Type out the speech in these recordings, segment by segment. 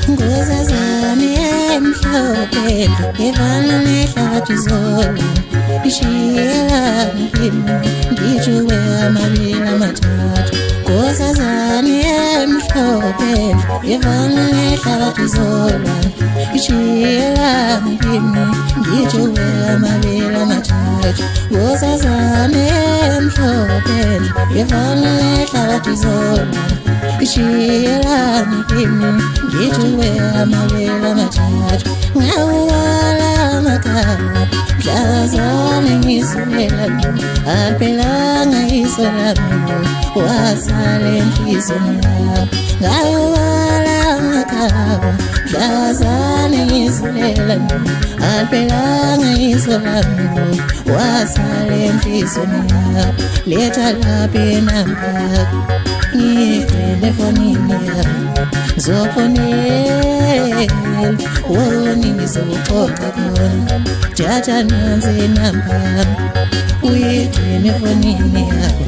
Ngozazane emhlophe evana nehlabathi zona ishiyela kimi ngijuwe amabili amathathu. Ngozazane emhlophe evana nehlabathi zona ishiyela kimi ngijuwe amabili amathathu. Ngozazane emhlophe evana nehlabathi zona ishiyela kimi ngijuwe amabili amathathu. Ngawala amakhala mhlazane ngisulela aphelanga isolami wasale enhliziyweni yami. Ngawala amakhala mhlazane ngisulela aphelanga isolami wasale enhliziyweni yami. Letha lapha inamba yakho ngigcine efonini yami zofonela wona ngizoxoxa khona. Jaja nansi inamba yami uyigcine efonini yakho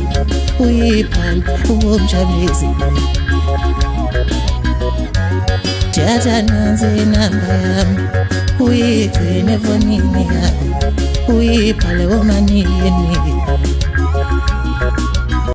uyibhale ubomjabulisi. Jaja nansi inamba yami uyigcine efonini yakho uyibhale omanini.